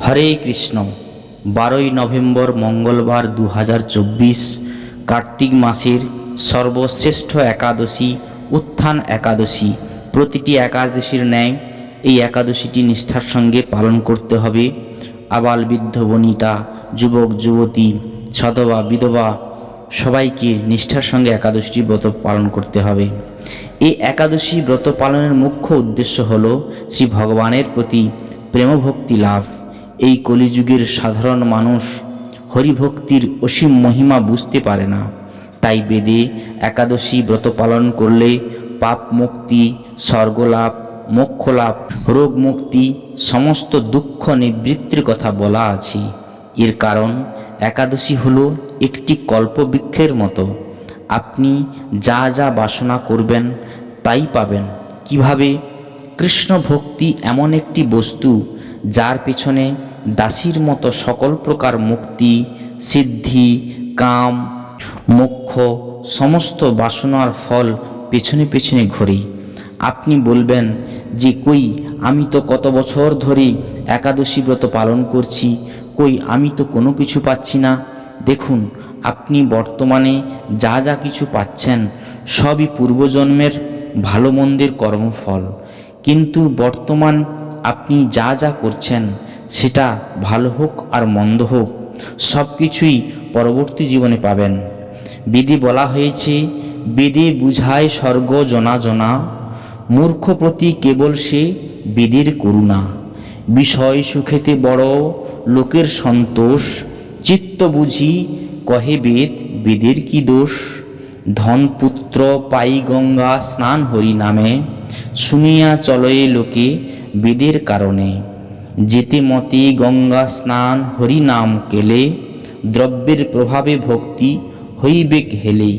হরে Krishna. 12ই November মঙ্গলবার 2024 কার্তিক মাসের সর্বশ্রেষ্ঠ একাদশী উত্থান একাদশী। প্রতিটি একাদশীর ন্যায় এই একাদশীটি নিষ্ঠার সঙ্গে পালন করতে হবে। আবাল বৃদ্ধ বনিতা, যুবক যুবতী, সধবা বিধবা সবাইকে নিষ্ঠার সঙ্গে একাদশীটি ব্রত পালন করতে হবে। এই একাদশী ব্রত পালনের মুখ্য উদ্দেশ্য হল শ্রী ভগবানের প্রতি প্রেমভক্তি লাভ। এই কলিযুগের সাধারণ মানুষ হরিভক্তির অসীম মহিমা বুঝতে পারে না, তাই বেদে একাদশী ব্রত পালন করলে পাপ মুক্তি, স্বর্গলাভ, মোক্ষলাভ, রোগ মুক্তি, সমস্ত দুঃখ নিবৃত্তির কথা বলা আছে। এর কারণ একাদশী হলো একটি কল্পবৃক্ষের মতো। আপনি যা যা বাসনা করবেন তাই পাবেন। কিভাবে? কৃষ্ণ ভক্তি এমন একটি বস্তু যার পেছনে দাসীর মতো সকল প্রকার মুক্তি, সিদ্ধি, কাম, মোক্ষ সমস্ত বাসনার ফল পেছনে পেছনে ঘোরে। আপনি বলবেন যে কই আমি তো কত বছর ধরে একাদশী ব্রত পালন করছি, কই আমি তো কোনো কিছু পাচ্ছি না। দেখুন, আপনি বর্তমানে যা যা কিছু পাচ্ছেন সবই পূর্বজন্মের ভালো মন্দের কর্মফল। কিন্তু বর্তমান আপনি যা যা করছেন সেটা ভালো হোক আর মন্দ হোক সব কিছুই পরবর্তী জীবনে পাবেন। বেদে বলা হয়েছে, বেদে বুঝায় স্বর্গ জনা জনা, মূর্খ প্রতি কেবল সে বেদের করুণা। বিষয় সুখেতে বড় লোকের সন্তোষ, চিত্ত বুঝি কহে বেদ, বেদের কি দোষ। ধন পুত্র পাই গঙ্গা স্নান হরি নামে, শুনিয়া চলয়ে লোকে বেদের কারণে। যেতে মতে গঙ্গা স্নান হরি নাম কেলে, দ্রব্যের প্রভাবে ভক্তি হইবেক হেলে।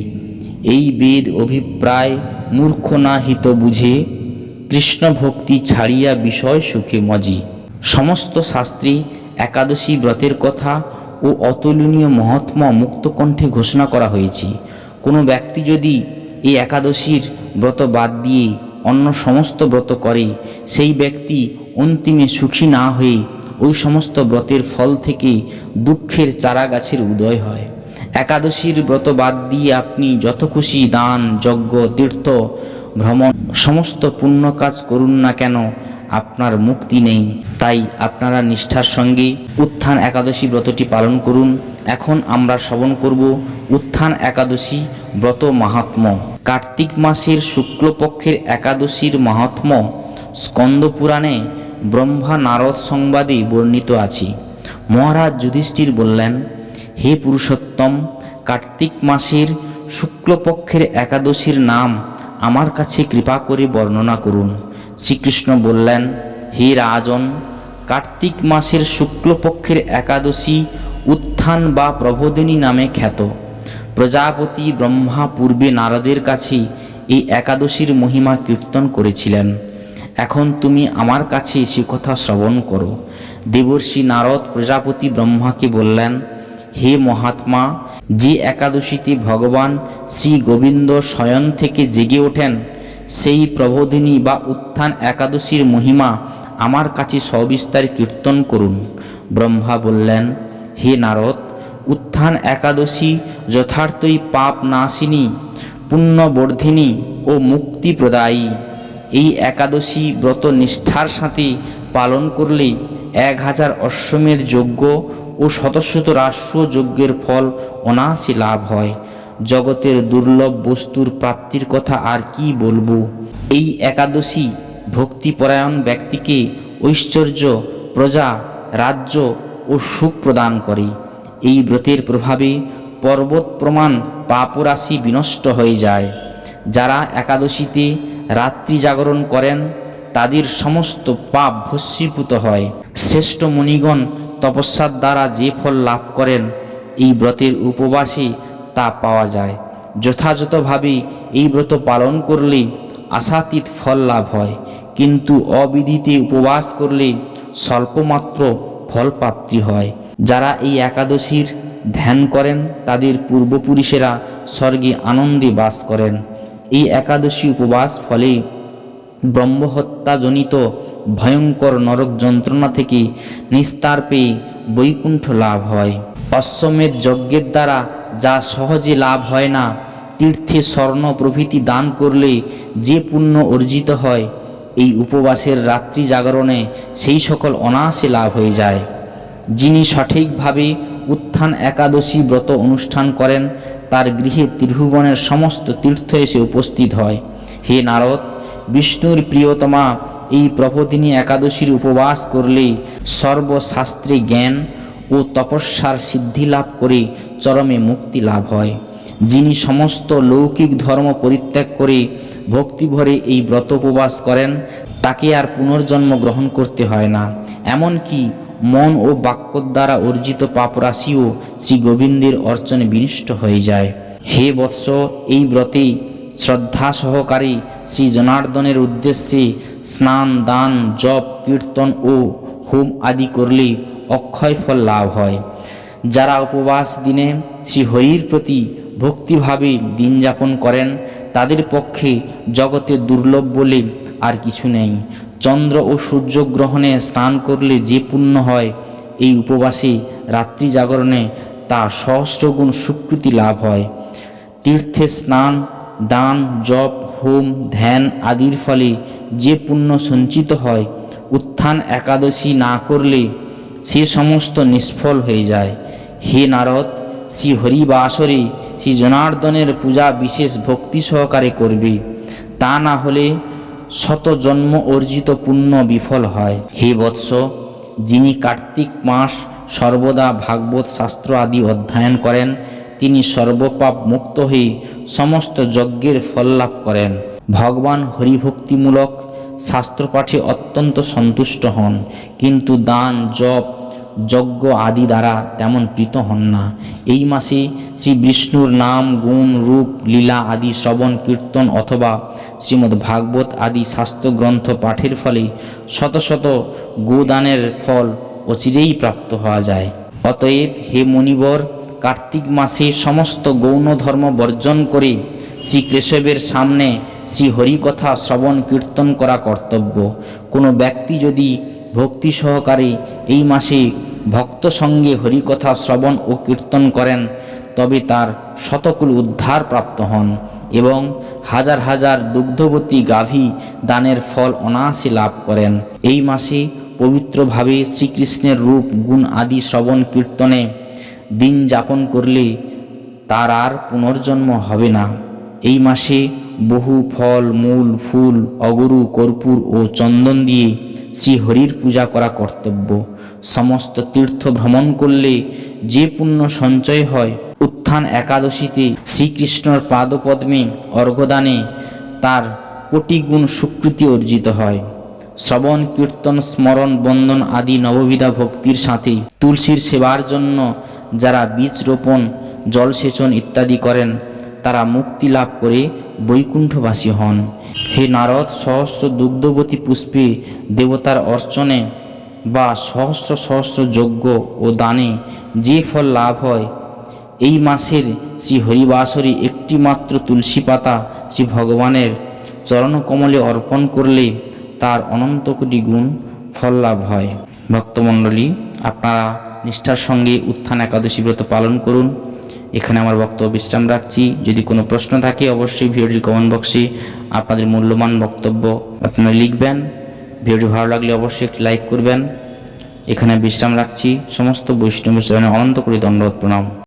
এই বেদ অভিপ্রায় মূর্খ না হিত বুঝে, কৃষ্ণ ভক্তি ছাড়িয়া বিষয় সুখে মজি। সমস্ত শাস্ত্রে একাদশী ব্রতের কথা ও অতুলনীয় মহাত্ম মুক্তকণ্ঠে ঘোষণা করা হয়েছে। কোনো ব্যক্তি যদি এই একাদশীর ব্রত বাদ দিয়ে অন্য সমস্ত ব্রত করে, সেই ব্যক্তি অন্তিমে সুখী না হয়ে ওই সমস্ত ব্রতের ফল থেকে দুঃখের চারা গাছের উদয় হয়। একাদশীর ব্রত বাদ দিয়ে আপনি যত খুশি দান, যজ্ঞ, তীর্থ, ভ্রমণ সমস্ত পুণ্য কাজ করুন না কেন, আপনার মুক্তি নেই। তাই আপনারা নিষ্ঠার সঙ্গে উত্থান একাদশী ব্রতটি পালন করুন। এখন আমরা শ্রবণ করব উত্থান একাদশী ব্রত মাহাত্ম্য। কার্তিক মাসের শুক্লপক্ষের একাদশীর মাহাত্ম্য স্কন্দ পুরাণে ব্রহ্মা নারদ সংবাদে বর্ণিত আছে। মহারাজ যুধিষ্ঠির বললেন, হে পুরুষোত্তম, কার্তিক মাসের শুক্লপক্ষের একাদশীর নাম আমার কাছে কৃপা করে বর্ণনা করুন। শ্রীকৃষ্ণ বললেন, হে রাজন, কার্তিক মাসের শুক্লপক্ষের একাদশী উত্থান বা প্রবোধিনী নামে খ্যাত। প্রজাপতি ব্রহ্মা পূর্বে নারদের কাছে এই একাদশীর মহিমা কীর্তন করেছিলেন। এখন তুমি আমার কাছে সে কথা শ্রবণ করো। দেবর্ষি নারদ প্রজাপতি ব্রহ্মাকে বললেন, হে মহাত্মা, যে একাদশীতে ভগবান শ্রী গোবিন্দ শয়ন থেকে জেগে ওঠেন, সেই প্রবোধিনী বা উত্থান একাদশীর মহিমা আমার কাছে সবিস্তারে কীর্তন করুন। ব্রহ্মা বললেন, হে নারদ, উত্থান একাদশী যথার্থই পাপ নাশিনী, পুণ্যবর্ধিনী ও মুক্তিপ্রদায়ী। এই একাদশী ব্রত নিষ্ঠার সাথে পালন করলে 1000 অশ্বমেধ যজ্ঞ ও শত শত রাষ্ট্র যজ্ঞের ফল অনায়াসে লাভ হয়। জগতের দুর্লভ বস্তুর প্রাপ্তির কথা আর কি বলবো। এই একাদশী ভক্তিপরায়ণ ব্যক্তিকে ঐশ্বর্য, প্রজা, রাজ্য ও সুখ প্রদান করে। এই ব্রতের প্রভাবে পর্বত প্রমাণ পাপরাশি বিনষ্ট হয়ে যায়। যারা একাদশীতে রাত্রি জাগরণ করেন তাদের সমস্ত পাপ ভস্মীভূত হয়। শ্রেষ্ঠ মুনিগণ তপস্যার দ্বারা যে ফল লাভ করেন, এই ব্রতের উপবাসে তা পাওয়া যায়। যথাযথভাবে এই ব্রত পালন করলে আশাতীত ফল লাভ হয়, কিন্তু অবিধিতে উপবাস করলে স্বল্পমাত্র ফল প্রাপ্তি হয়। যারা এই একাদশীর ধ্যান করেন তাদের পূর্বপুরুষেরা স্বর্গে আনন্দে বাস করেন। এই একাদশী উপবাস ফলে ব্রহ্মহত্যাজনিত ভয়ঙ্কর নরক যন্ত্রণা থেকে নিস্তার পেয়ে বৈকুণ্ঠ লাভ হয়। অশ্বমেধ যজ্ঞের দ্বারা যা সহজে লাভ হয় না, তীর্থে স্বর্ণ প্রভৃতি দান করলে যে পুণ্য অর্জিত হয়, এই উপবাসের রাত্রি জাগরণে সেই সকল অনায়াসে লাভ হয়ে যায়। যিনি সঠিকভাবে উত্থান একাদশী ব্রত অনুষ্ঠান করেন, তার গৃহে ত্রিভুবনের সমস্ত তীর্থ এসে উপস্থিত হয়। হে নারদ, বিষ্ণুর প্রিয়তমা এই প্রবোধিনী একাদশীর উপবাস করলে সর্বশাস্ত্রে জ্ঞান ও তপস্যার সিদ্ধি লাভ করে চরমে মুক্তি লাভ হয়। যিনি সমস্ত লৌকিক ধর্ম পরিত্যাগ করে ভক্তিভরে এই ব্রত উপবাস করেন, তাকে আর পুনর্জন্ম গ্রহণ করতে হয় না। এমনকি মন ও বাক্য দ্বারা অর্জিত পাপরাশিও শ্রী গোবিন্দের অর্চনে বিনষ্ট হয়ে যায়। হে বৎস, এই ব্রতে শ্রদ্ধা সহকারে শ্রী জনার্দনের উদ্দেশ্যে স্নান, দান, জপ, কীর্তন ও হোম আদি করলে অক্ষয় ফল লাভ হয়। যারা উপবাস দিনে শ্রী হরির প্রতি ভক্তিভাবে দিন যাপন করেন, তাদের পক্ষে জগতে দুর্লভ বলে আর কিছু নেই। চন্দ্র ও সূর্যগ্রহণে স্নান করলে যে পুণ্য হয়, এই উপবাসে রাত্রি জাগরণে তা সহস্রগুণ সুকৃতি লাভ হয়। তীর্থে স্নান, দান, জপ, হোম, ধ্যান আদির ফলে যে পুণ্য সঞ্চিত হয়, উত্থান একাদশী না করলে সে সমস্ত নিষ্ফল হয়ে যায়। হে নারদ, শ্রী হরিবাসরে শ্রী জনার্দনের পূজা বিশেষ ভক্তি সহকারে করবে, তা না হলে শত জন্ম অর্জিত পুণ্য বিফল হয়। হে বৎস, যিনি কার্তিক মাস সর্বদা ভাগবত শাস্ত্র আদি অধ্যয়ন করেন, তিনি সর্বপাপ মুক্ত হয়ে সমস্ত যজ্ঞের ফল লাভ করেন। ভগবান হরিভক্তিমূলক শাস্ত্রপাঠে অত্যন্ত সন্তুষ্ট হন, কিন্তু দান, জপ, যজ্ঞ আদি দ্বারা তেমন প্রীত হন না। এই মাসে শ্রী বিষ্ণুর নাম, গুণ, রূপ, লীলা আদি শ্রবণ, কীর্তন অথবা শ্রীমদ্ ভাগবত আদি শাস্ত্রগ্রন্থ পাঠের ফলে শত শত গোদানের ফল অচিরেই প্রাপ্ত হওয়া যায়। অতএব হে মুনিবর, কার্তিক মাসে সমস্ত গৌণ ধর্ম বর্জন করে শ্রী কেশবের সামনে শ্রী হরিকথা শ্রবণ কীর্তন করা কর্তব্য। কোনো ব্যক্তি যদি ভক্তি সহকারে এই মাসে ভক্ত সঙ্গে হরিকথা শ্রবণ ও কীর্তন করেন, তবে তার শতকুল উদ্ধার প্রাপ্ত হন এবং হাজার হাজার দুগ্ধবতী গাভী দানের ফল অনায়াসে লাভ করেন। এই মাসে পবিত্রভাবে শ্রীকৃষ্ণের রূপ, গুণ আদি শ্রবণ কীর্তনে দিন যাপন করলে তার আর পুনর্জন্ম হবে না। এই মাসে বহু ফল, মূল, ফুল, অগরু, কর্পূর ও চন্দন দিয়ে শ্রী হরির পূজা করা কর্তব্য। সমস্ত তীর্থ ভ্রমণ করলে যে পুণ্য সঞ্চয় হয়, উত্থান একাদশীতে শ্রীকৃষ্ণর পাদপদ্মে অর্ঘ্যদানে তার কোটি গুণ সুকৃতি অর্জিত হয়। শ্রবণ, কীর্তন, স্মরণ, বন্দন আদি নববিধা ভক্তির সাথে তুলসীর সেবার জন্য যারা বীজ রোপণ, জলসেচন ইত্যাদি করেন, তারা মুক্তি লাভ করে বৈকুণ্ঠবাসী হন। হে নারদ, সহস্র দুগ্ধবতী পুষ্পে দেবতার অর্চনে বা সহস্র সহস্র যজ্ঞ ও দানে যে ফল লাভ হয়, এই মাসের শ্রী হরিবাসরে একটি মাত্র তুলসী পাতা শ্রী ভগবানের চরণকমলে অর্পণ করলে তার অনন্ত কোটি গুণ ফল লাভ হয়। ভক্তমণ্ডলী, আপনারা নিষ্ঠার সঙ্গে উত্থান একাদশী ব্রত পালন করুন। এখানে আমার বক্তব্য বিশ্রাম রাখছি। যদি কোনো প্রশ্ন থাকে অবশ্যই ভিডিওটির কমেন্ট বক্সে আপনাদের মূল্যবান বক্তব্য আপনারা লিখবেন। ভিডিওটি ভালো লাগলে অবশ্যই একটি লাইক করবেন। এখানে বিশ্রাম রাখছি। সমস্ত বৈষ্ণব চরণে অনন্ত কোটি দণ্ডবত প্রণাম।